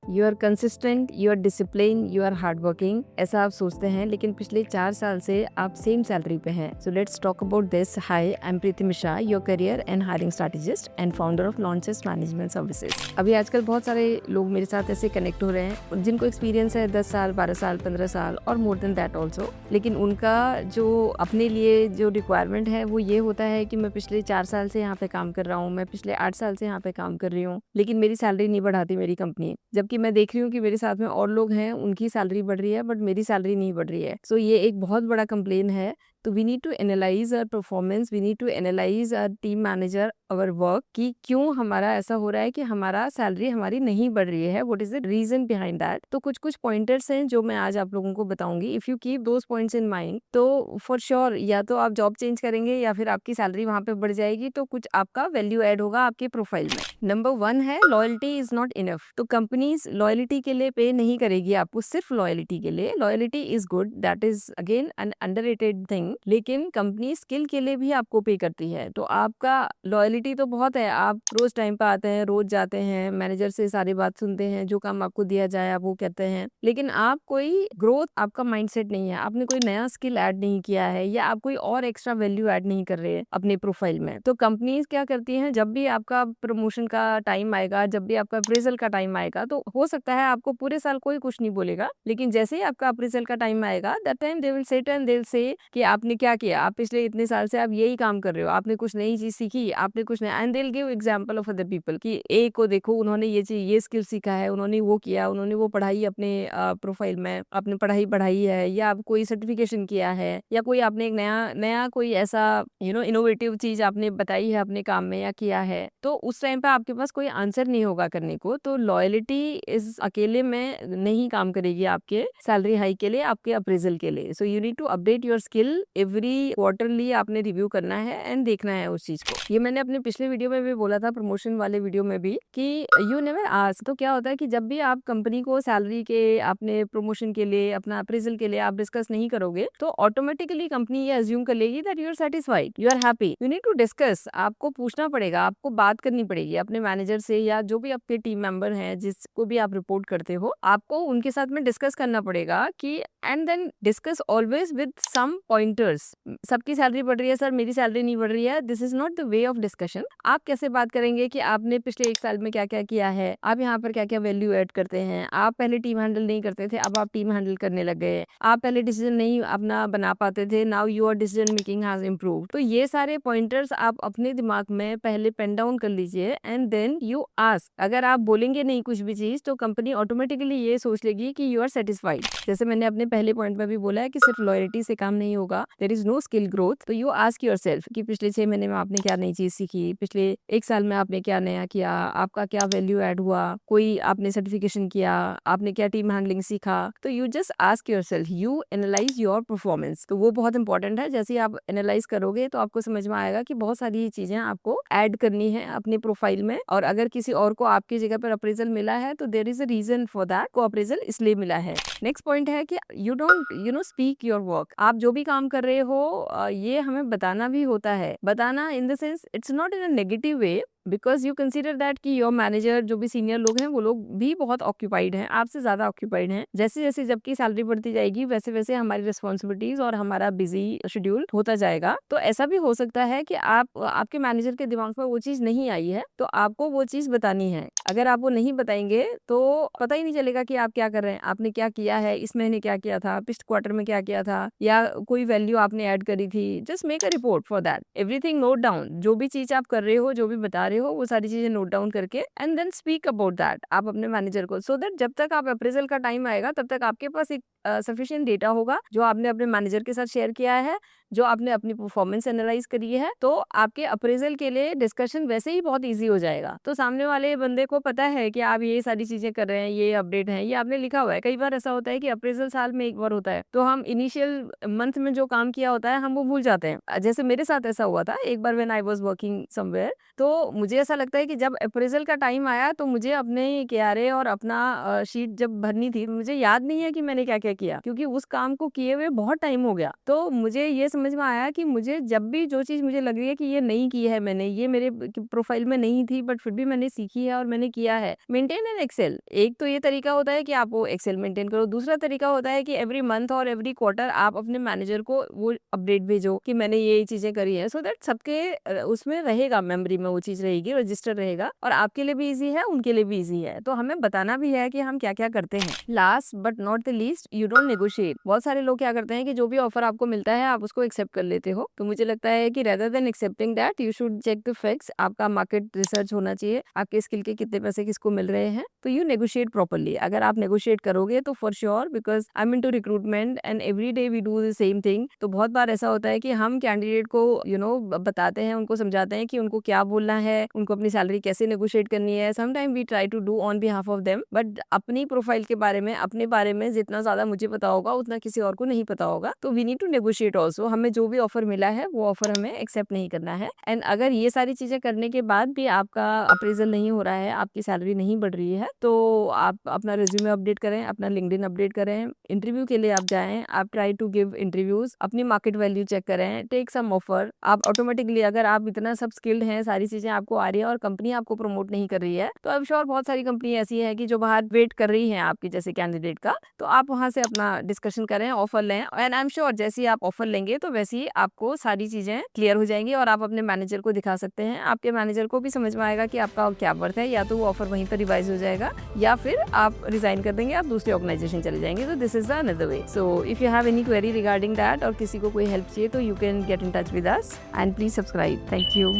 You are consistent, you are discipline, you are hard working, ऐसा आप सोचते हैं, लेकिन पिछले 4 साल से आप सेम सैलरी पे हैं। So let's talk about this. Hi, I am Preeti Mishra, your career and hiring strategist and founder of launches management services. अभी आजकल बहुत सारे लोग मेरे साथ ऐसे कनेक्ट हो रहे हैं जिनको एक्सपीरियंस है 10 साल, 12 साल, 15 साल और मोर देन दैट ऑल्सो, लेकिन उनका जो अपने लिए जो रिक्वायरमेंट है वो ये होता है कि मैं पिछले 4 साल से यहाँ पे काम कर रहा हूँ, मैं पिछले 8 साल से यहाँ पे काम कर रही हूँ, लेकिन मेरी सैलरी नहीं बढ़ाती मेरी कंपनी। जबकि मैं देख रही हूँ कि मेरे साथ में और लोग हैं, उनकी सैलरी बढ़ रही है बट मेरी सैलरी नहीं बढ़ रही है। सो ये एक बहुत बड़ा कंप्लेन है। तो we need to analyse our performance, we need to analyse our team manager, our work, कि क्यों हमारा ऐसा हो रहा है कि हमारा सैलरी हमारी नहीं बढ़ रही है, what is the reason behind that. तो कुछ कुछ पॉइंटर्स हैं जो मैं आज आप लोगों को बताऊंगी। If you keep those points in mind तो फॉर श्योर या तो आप जॉब चेंज करेंगे या फिर आपकी सैलरी वहां पे बढ़ जाएगी, तो कुछ आपका वैल्यू ऐड होगा आपके प्रोफाइल में। नंबर 1 है लॉयल्टी इज नॉट इनफ। तो कंपनीज लॉयल्टी के लिए पे नहीं करेगी आपको सिर्फ लॉयल्टी के लिए। Loyalty is good, that is again an underrated thing, लेकिन कंपनी स्किल के लिए भी आपको पे करती है। तो आपका लॉयल्टी तो बहुत है, आप रोज टाइम पे आते हैं, रोज जाते हैं, मैनेजर से सारी बात सुनते हैं, जो काम आपको दिया जाए आप वो कहते हैं, लेकिन आप कोई ग्रोथ, आपका माइंडसेट नहीं है, आपने कोई नया स्किल ऐड नहीं किया है या आप कोई और एक्स्ट्रा वैल्यू ऐड नहीं कर रहे हैं अपने प्रोफाइल में। तो कंपनीज क्या करती हैं, जब भी आपका प्रमोशन का टाइम आएगा, जब भी आपका अप्रेजल का टाइम आएगा, तो हो सकता है आपको पूरे साल कोई कुछ नहीं बोलेगा, लेकिन जैसे ही आपका अप्रेजल का टाइम आएगा, that time they will sit and they will say कि आपने क्या किया, आप पिछले इतने साल से आप यही काम कर रहे हो, आपने कुछ नई चीज सीखी, आपने कुछ नया, and they will give example of other people कि ए को देखो, उन्होंने ये चीज, ये स्किल सीखा है, उन्होंने वो किया, उन्होंने वो पढ़ाई अपने प्रोफाइल में आपने पढ़ाई बढ़ाई है, या आप कोई सर्टिफिकेशन किया है, या कोई आपने एक नया नया कोई ऐसा इनोवेटिव चीज आपने बताई है अपने काम में या किया है। तो उस टाइम पे आपके पास कोई आंसर नहीं होगा करने को। तो लॉयल्टी इस अकेले में नहीं काम करेगी आपके सैलरी हाई के लिए, आपके अप्रेजल के लिए। So you need to update your skill every quarterly, आपने रिव्यू करना है एंड देखना है उस चीज को। ये मैंने अपने पिछले वीडियो में भी बोला था, प्रमोशन वाले वीडियो में भी, कि यू नेवर आस्क। तो क्या होता है कि जब भी आप कंपनी को सैलरी के, अपने प्रमोशन के लिए, अपना अप्रेजल के लिए आप डिस्कस नहीं करोगे, तो ऑटोमेटिकली कंपनी ये अज्यूम कर लेगी that you are satisfied, you are happy. You need to discuss, आपको पूछना पड़ेगा, आपको बात करनी पड़ेगी अपने मैनेजर से, या जो भी आपके टीम मेंबर हैं जिसको भी आप रिपोर्ट करते हो, आपको उनके साथ में डिस्कस करना पड़ेगा कि, and then discuss always with some pointers. सबकी सैलरी बढ़ रही है सर, मेरी सैलरी नहीं बढ़ रही है, this is not the way of discussion. आप कैसे बात करेंगे कि आपने पिछले 1 साल में क्या क्या किया है, आप यहाँ पर क्या क्या वैल्यू ऐड करते हैं, आप पहले टीम हैंडल नहीं करते थे, अब आप टीम हैंडल करने लग गए, आप पहले डिसीजन नहीं अपना बना पाते थे, now your decision making has improved. तो ये सारे पॉइंटर्स आप अपने दिमाग में पहले पेन डाउन कर लीजिए एंड देन यू आस्क। अगर आप बोलेंगे नहीं कुछ भी चीज, तो कंपनी ऑटोमेटिकली ये सोच लेगी कि यू आर सेटिस्फाइड। जैसे मैंने अपने पहले पॉइंट में भी बोला है कि सिर्फ लॉयल्टी से काम नहीं होगा, there is no skill growth. तो यू आस्क योरसेल्फ कि पिछले 6 महीने में आपने क्या नई चीज सीखी, पिछले 1 साल में आपने क्या नया किया, आपका क्या वैल्यू ऐड हुआ, कोई आपने सर्टिफिकेशन किया, आपने क्या टीम हैंडलिंग सीखा। तो you just ask yourself, you analyse your performance. तो वो बहुत इंपॉर्टेंट है। जैसे ही आप एनालाइज करोगे तो आपको समझ में आएगा कि बहुत सारी चीजें आपको ऐड करनी है अपने प्रोफाइल में, और अगर किसी और को आपकी जगह पर अप्रेजल मिला है तो there is a reason for that, को अप्रेजल इसलिए मिला है। नेक्स्ट पॉइंट है कि you don't speak your work. आप जो भी काम कर रहे हो ये हमें बताना भी होता है। बताना in the sense, it's not in a negative way, because you consider that कि योर मैनेजर, जो भी सीनियर लोग हैं, वो लोग भी बहुत ऑक्यूपाइड हैं, आपसे ज्यादा ऑक्यूपाइड हैं। जैसे जैसे जबकि सैलरी बढ़ती जाएगी, वैसे वैसे हमारी रिस्पॉन्सिबिलिटीज और हमारा बिजी शेड्यूल होता जाएगा। तो ऐसा भी हो सकता है कि आपके मैनेजर के दिमाग में वो चीज नहीं आई है, तो आपको वो चीज बतानी है। अगर आप वो नहीं बताएंगे तो पता ही नहीं चलेगा कि आप क्या कर रहे हैं, आपने क्या किया है, इस महीने क्या किया था, पिछले क्वार्टर में क्या किया था, या कोई वैल्यू आपने ऐड करी थी। Just make a report for that, everything note down. जो भी चीज आप कर रहे हो, जो भी बता रहे हो, वो सारी चीजें नोट डाउन करके and then speak about that आप अपने मैनेजर को, सो दैट जब तक आप अप्रेजल का टाइम आएगा तब तक आपके पास एक सफिशिएंट डेटा होगा जो आपने अपने मैनेजर के साथ शेयर किया है, जो आपने अपनी परफॉर्मेंस एनालाइज करी है। तो आपके अप्रेजल के लिए डिस्कशन वैसे ही बहुत इजी हो जाएगा। तो सामने वाले बंदे को पता है कि आप ये सारी चीजें कर रहे हैं, ये अपडेट है, ये आपने लिखा हुआ है। कई बार ऐसा होता है कि अप्रेजल साल में एक बार होता है, तो हम इनिशियल मंथ में जो काम किया होता है हम वो भूल जाते हैं। जैसे मेरे साथ ऐसा हुआ था एक बार when I was working somewhere. तो मुझे ऐसा लगता है कि जब अप्रेजल का टाइम आया तो मुझे अपने केआरए और अपना शीट जब भरनी थी, मुझे याद नहीं है कि मैंने क्या क्या किया, क्योंकि उस काम को किए हुए बहुत टाइम हो गया। तो मुझे ये समझ समझ में आया कि मुझे जब भी जो चीज़ मुझे लग रही है कि ये नहीं की है मैंने, ये मेरे प्रोफाइल में नहीं थी बट फिर भी मैंने सीखी है और मैंने किया है, मेंटेन एन एक्सेल। एक तो ये तरीका होता है कि आप वो एक्सेल मेंटेन करो। दूसरा तरीका होता है कि एवरी मंथ और एवरी क्वार्टर आप अपने मैनेजर को वो अपडेट भेजो कि मैंने ये चीजें करी है, सो दैट सबके उसमें रहेगा, मेमोरी में वो चीज रहेगी, रजिस्टर रहेगा, और आपके लिए भी इजी है, उनके लिए भी इजी है। तो हमें बताना भी है कि हम क्या क्या करते हैं। Last but not the least, you don't negotiate. बहुत सारे लोग क्या करते हैं कि जो भी ऑफर आपको मिलता है आप उसको एक्सेप्ट कर लेते हो। तो मुझे लगता है कि rather than accepting that, you should check the facts. आपका मार्केट रिसर्च होना चाहिए, आपके स्किल के कितने पैसे किसको मिल रहे हैं, तो यू नेगोशिएट प्रॉपर्ली। अगर आप नेगोशिएट करोगे तो for sure, because I am into recruitment and every day we do the same thing. तो बहुत बार ऐसा होता है कि हम कैंडिडेट को बताते हैं, उनको समझाते हैं कि उनको क्या बोलना है, उनको अपनी सैलरी कैसे नेगोशिएट करनी है। Sometime we try to do on behalf of them, but अपनी प्रोफाइल के बारे में, अपने बारे में जितना ज्यादा मुझे पता होगा उतना किसी और को नहीं पता होगा। तो we need to negotiate also. हमें जो भी ऑफर मिला है वो ऑफर हमें एक्सेप्ट नहीं करना है। एंड अगर ये सारी चीजें करने के बाद भी आपका अप्रेजल नहीं हो रहा है, आपकी सैलरी नहीं बढ़ रही है, तो आप अपना रिज्यूमे अपडेट करें, अपना लिंक्डइन अपडेट करें, इंटरव्यू के लिए आप जाएं, आप ट्राई टू गिव इंटरव्यूज, अपनी मार्केट वैल्यू चेक करें, टेक सम ऑफर। आप ऑटोमेटिकली, अगर आप इतना सब स्किल्ड हैं, सारी चीजें आपको आ रही है और कंपनी आपको प्रमोट नहीं कर रही है, तो आई एम श्योर बहुत सारी कंपनी ऐसी है कि जो बाहर वेट कर रही है आपकी जैसे कैंडिडेट का। तो आप वहां से अपना डिस्कशन करें, ऑफर लें, एंड आई एम श्योर जैसे ही आप ऑफर लेंगे तो वैसे ही आपको सारी चीजें क्लियर हो जाएंगी और आप अपने मैनेजर को दिखा सकते हैं। आपके मैनेजर को भी समझ में आएगा कि आपका क्या वर्थ है, या तो वो ऑफर वहीं पर रिवाइज हो जाएगा या फिर आप रिजाइन कर देंगे, आप दूसरी ऑर्गेनाइजेशन चले जाएंगे। तो this is the another way. So if you have any query regarding that और किसी को कोई हेल्प चाहिए तो you can get in touch with us and please subscribe. Thank you.